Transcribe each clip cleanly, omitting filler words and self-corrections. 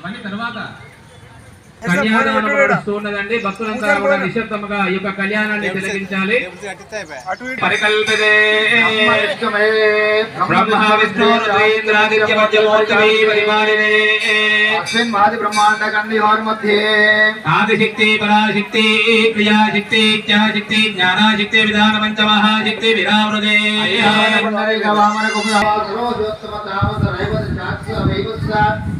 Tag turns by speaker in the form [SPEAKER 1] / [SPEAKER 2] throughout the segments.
[SPEAKER 1] మళ్ళీ తర్వాత కళ్యాణం నడుస్తున్నదండి. భక్తులంతా కూడా నిశ్శబ్దంగా ఈ యొక్క కళ్యాణాన్ని తిలకించాలి. పరికల్పితే బ్రహ్మ విష్ణు రుద్రేంద్రాదిత్య మధ్యమూర్తివై పరిపాలినే అస్మిన్ మాది బ్రహ్మాండ కండియోర్ మధ్యే ఆదిశక్తి పరాశక్తి క్రియాశక్తి ఇచ్ఛాశక్తి జ్ఞానాశక్తి విధాన పంచమహాశక్తి విరావృదే వామన కుమారోత్తమ తామస రైవత సాక్షి వైవస్స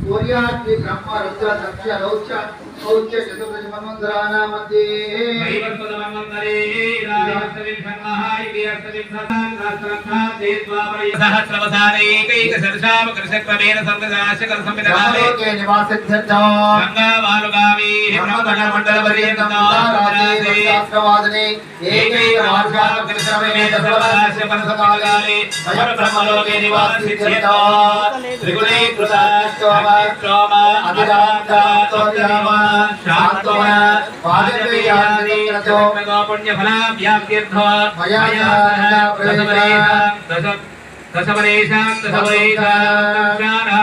[SPEAKER 1] సూర్యాద్రి బ్రహ్మ రుద్ర దక్ష రౌచ औच्च चतुर्दश मनमंदराना मध्ये वैवस्वत मनमंदरे राजस्तविं संमहाय वीरस्तविं सदां राष्ट्ररक्षा देद्वापरि सहस्रवसाने एकैक सर्षाम कृषक्रमेण सर्वदाशकर संविधाने के निवासित्यर्थो गंगा वालुगामी ब्रह्मगण मंडल पर्यंतं राजे शास्त्रवादने एकैक वार्षाम कृषक्रमेण सर्वदाशकर समागाले अमर ब्रह्मलोके निवासित्यर्थो त्रिगुणे कृतास्तोमा अधिरान्ता तोत्यामा शांतोमा वाजपेयानि रतो पुण्यफला व्याप्त्यर्थो मया दशवरेषां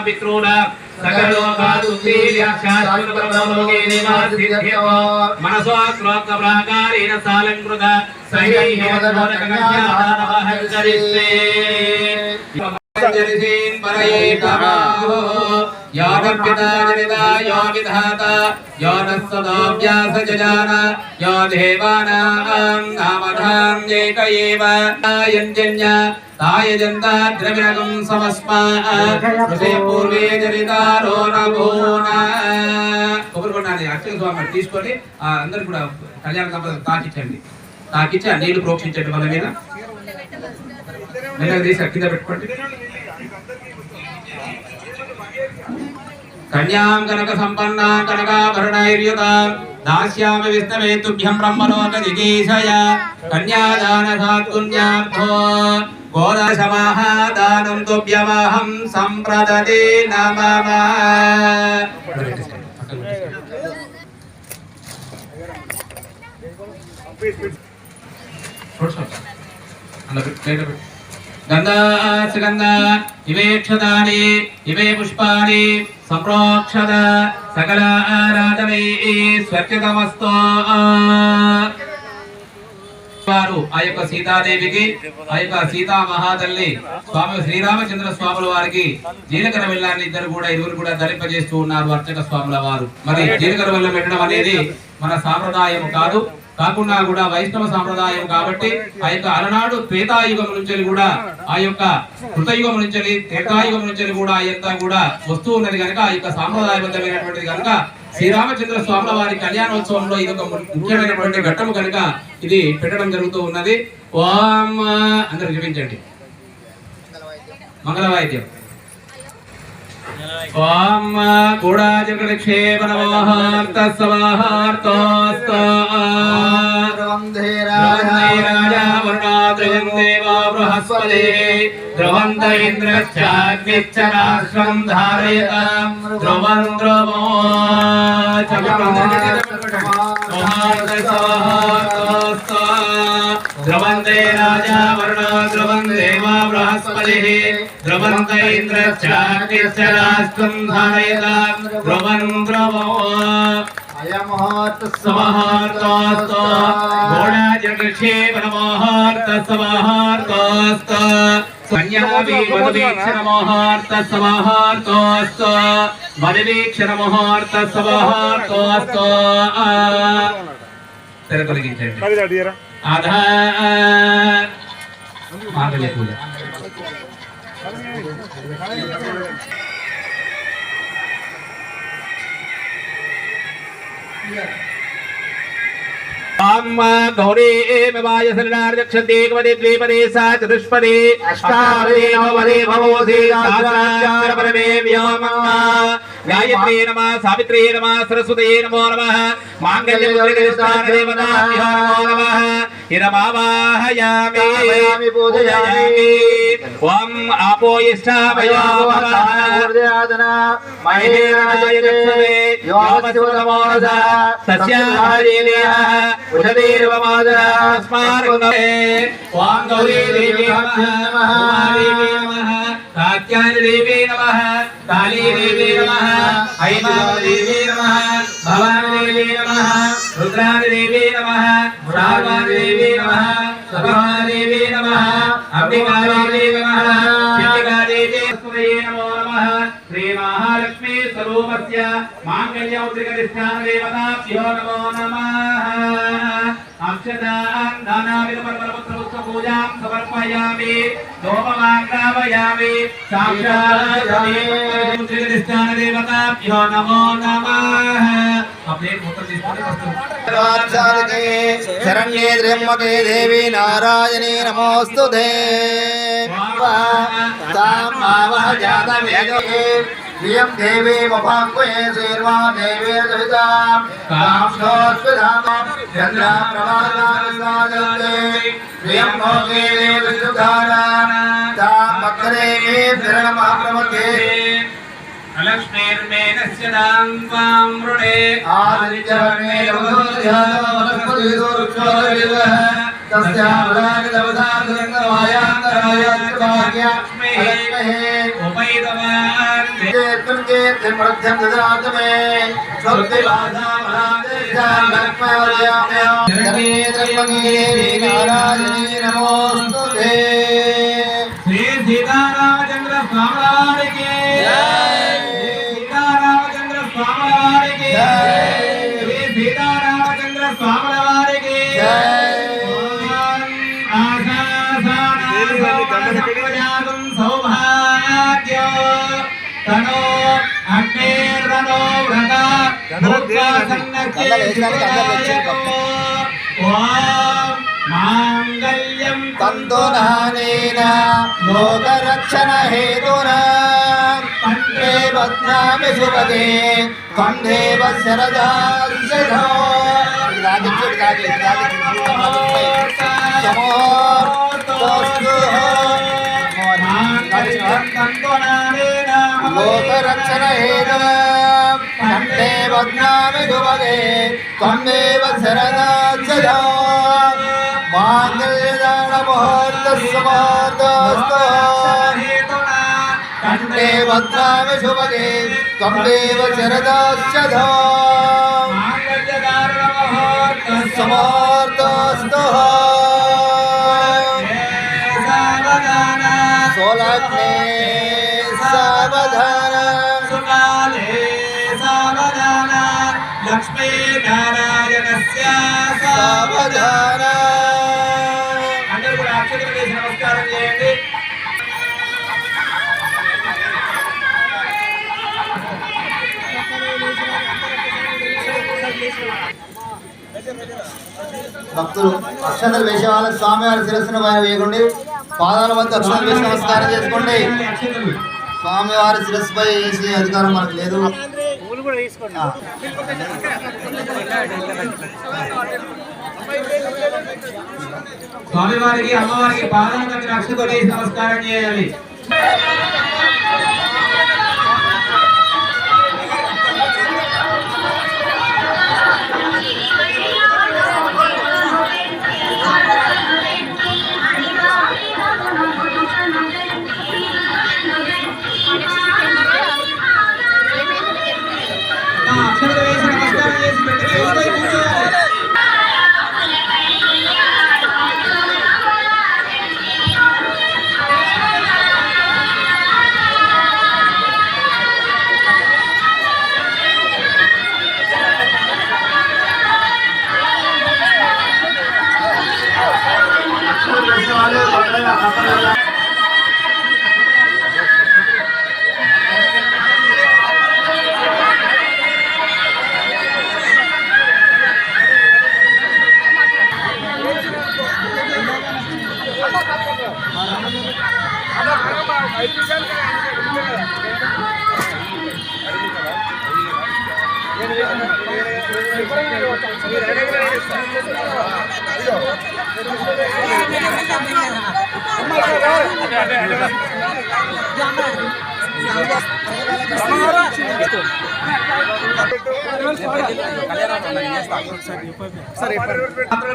[SPEAKER 1] पितॄणां सकलोकादुक्ति व्याख्यातुं ब्रह्मलोके निवासित्यर्थो मनसो श्लोकप्राकारेण सालंकृता सैः वदनकगण्यादानमः करिष्ये जनिसीन परये तमाहो योगपिता जनिता यो विधाता यो नस्सदोऽभ्यास जजान यो देवानां नामधां एक एव यञ्जन्य तायजन्ता द्रविणकं समस्मा ऋषे पूर्वे जनितारो नभूना కొబ్బరికొండని అక్షయ స్వామి తీసుకొని అందరూ కూడా కళ్యాణ దంపతులకు తాకించండి. తాకించి ఆ నీళ్లు ప్రోక్షించండి. మన మీద మెల్లగా తీసి కింద పెట్టుకోండి. కన్యాం కనక సంపన్న కనకాభరణైర్యుతాం దాస్యామి విష్ణవే తుభ్యం బ్రహ్మలోక జిగీషయ కన్యాదాన సాత్పుణ్యార్థో గోదశమహాదానం తుభ్యమహం సంప్రదతే నమః. గంధాస్గంధ ఇవే క్షతాని ఇవే పుష్పాని సంప్రోక్షత సకల ఆరాధనే స్వర్గతమస్తో. వారు ఆ యొక్క సీతాదేవికి ఆ యొక్క సీతా మహాతల్లి స్వామి శ్రీరామచంద్ర స్వాముల వారికి జీలకర్ర బెల్లాన్ని ఇరువురు కూడా ధరింపజేస్తూ ఉన్నారు అర్చక స్వాముల వారు. మరి జీలకర్ర బెల్లం పెట్టడం అనేది మన సాంప్రదాయం కాదు, కాకుండా కూడా వైష్ణవ సాంప్రదాయం కాబట్టి ఆ యొక్క అలనాడు త్రేతాయుగం నుంచి కూడా ఆ యొక్క కృతయుగం నుంచి త్రేతాయుగం నుంచి కూడా అయ్యంతా కూడా వస్తూ ఉన్నది కనుక ఆ యొక్క సాంప్రదాయబద్ధమైనటువంటిది కనుక శ్రీరామచంద్ర స్వాముల వారి కళ్యాణోత్సవంలో ఇది ఒక ముఖ్యమైనటువంటి ఘట్టము కనుక ఇది పెట్టడం జరుగుతూ ఉన్నది. ఓం అందరూ జపించండి మంగళవాయిద్యం. ఓం గూఢాజగృక్షేప నమోహార్త సవాహార్తోస్తో వందే రాజా వరుణాద్రియం దేవా బృహస్పతే ధ్రువంత ఇంద్రశ్చాగ్నిశ్చ రాష్ట్రం ధారయతాం ధ్రువం ధ్రువో ధ్రువంతే రాజా వరుణా ధ్రువం దేవా బృహస్పతి ధ్రువంత ఇంద్రశ్చాగ్నిశ్చ రాష్ట్రం ధారయతాం ధ్రువం ధ్రువో అయమహార్త సమహార్తోస్తో గోడాజగృక్షేప నమోహార్త సమహార్తోస్తో కన్యావి వదవీక్షణ మోహార్త సమహార్తోస్తో వదవీక్షణ మోహార్త సమహార్తోస్తో. తెరపలిగించండి. ఆధా మాంగళ్య పూజ. गौरी वाय शरणार्चन्ते एकपदे द्विपदे सा चतुष्पदे अष्टापदे नवपदे भवोऽसि सहस्राक्षर परमे व्योमः. गायत्रे नमः सावित्रे नमः सरस्वते नमो नमः माङ्गल्यपुत्रिकास्थान देवताभ्यो नमो नमः. हिरमावाहयामि पूजयामि. ओम आपो इष्टाभयो भवः महेरणायजत्सवे योमस्वरमोरसा तस्याहारेणः उषधीर्वमादरास्मार्गमे. ओम गौरी देवी नमः कात्यायनी देवी नमः काली देवी नमः ఐమాదేవి నమః భవాదేవి నమః రుద్రాదేవి నమః శారదాదేవి నమః సభాదేవి నమః అంబికాదేవి నమః చండికాదేవి నమో నమః శ్రీ మహాలక్ష్మీ స్వరూపస్య మాంగళ్యౌత్రికరిష్టాన దేవతాభ్యో నమో నమః అక్షతాన్ దానావిద పరమపుత్ర పూజాం సమర్పయామి ధూపమాగ్రావయామి సాక్షాత్కరిష్టాన దేవతాభ్యో నమో నమః अपने पुत्र
[SPEAKER 2] शरण्ये त्र्यम्बके देवी नारायणी नमोस्तुते प्रियं देवी मपाक्वये श्रीर्वा देवी सवितां कामोस्विधाम चन्द्राप्रभाते प्रियं भोगे विद्युधारां तां मकरे मे शरणमहाप्रमते
[SPEAKER 1] अलक्ष्मीर्मेनस्य दान्वां मृणे
[SPEAKER 2] आदित्यवर्णे वनस्पतिदोरुक्षोरविदः तस्यावदागदवदागदङ्गमायान्तरायात्माग्याक्ष्मे
[SPEAKER 1] उपैतवान्
[SPEAKER 2] मध्यं ददातमे नारायणी नमोस्तुते
[SPEAKER 1] श्री सीतारामचंद्र स्वामी के सीतारामचंद्र स्वामी के श्री सीतारामचंद्र स्वामी के सौभाग्यो तनो अग्निर्वनो व्रता भूत्वा सन्नच्चे मांगल्यं
[SPEAKER 2] तन्तुनानेन लोकरक्षण हेतुना कण्ठे बध्नामि सुभगे कण्ठेव शरदार्षधो लोकरक्षण हेतुना कण्ठे बध्नामि सुभगे कण्ठेव शरदार्षधो माङ्गल्यदानमुहूर्तस्समुहूर्तस्तु कण्ठे बध्नामि शुभगे कण्ठेव शरदाश्चधो समुहूर्तस्तु सोलग्ने सावधान
[SPEAKER 1] सुकाले सावधान लक्ष्मी नारायणस्य
[SPEAKER 2] सावधान
[SPEAKER 1] नमस्कार చేయండి
[SPEAKER 2] భక్తులు అక్షంతలు వేసే వాళ్ళ స్వామివారి శిరస్సును పైన వేయకండి పాదాల వద్ద అక్షంతలు వేసి నమస్కారం చేసుకోండి స్వామివారి శిరస్సుపై వేసే అధికారం మనకు లేదు
[SPEAKER 1] స్వామివారికి అమ్మవారికి పాదాల దగ్గర అక్షతలు వేసి నమస్కారం చేయాలి అక్షతలు వేసి నమస్కారం చేసి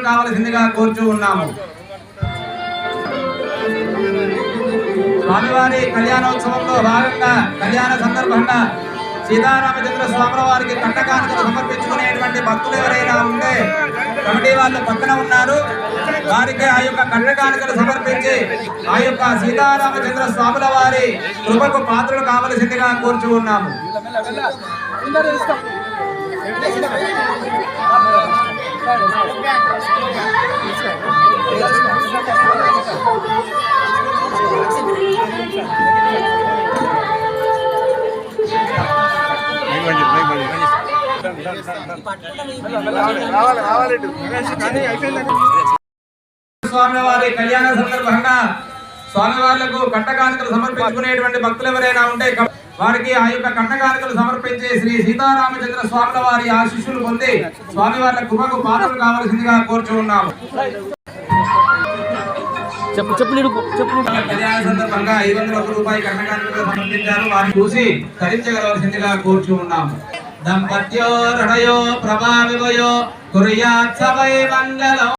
[SPEAKER 1] కావాల్సిందిగా కోరుచూ ఉన్నాము. స్వామివారి కళ్యాణోత్సవంలో భాగంగా కళ్యాణ సందర్భంగా సీతారామచంద్ర స్వాముల వారికి కట్టకానుకలు సమర్పించుకునేటువంటి భక్తులు ఎవరైనా ఉంటే కమిటీ వాళ్ళు పక్కన ఉన్నారు, వారికి ఆ యొక్క కట్టకానుకలు సమర్పించి ఆ యొక్క సీతారామచంద్ర స్వాముల వారి కృపకు పాత్రలు కావలసిందిగా కోరుచూ ఉన్నాము. స్వామివారి కళ్యాణ సందర్భంగా స్వామివార్లకు కట్టకానుకలు సమర్పించుకునేటువంటి భక్తులు ఎవరైనా ఉంటే వారికి ఆ యొక్క కట్టకానుకలు సమర్పించి శ్రీ సీతారామచంద్ర స్వాముల వారి ఆశీస్సులు పొంది స్వామివార్ల కృపకు పాత్రలు కావలసిందిగా కోరుచూ ఉన్నాము. కళ్యాణ సందర్భంగా 500 రూపాయల కట్టకానుకలు సమర్పించారు, వారిని చూసి ధరించగలవలసిందిగా కోరుచూ ఉన్నాము. దంపత్యో హృదయో ప్రభావివయో కుర్యాత్ సవై మంగళం.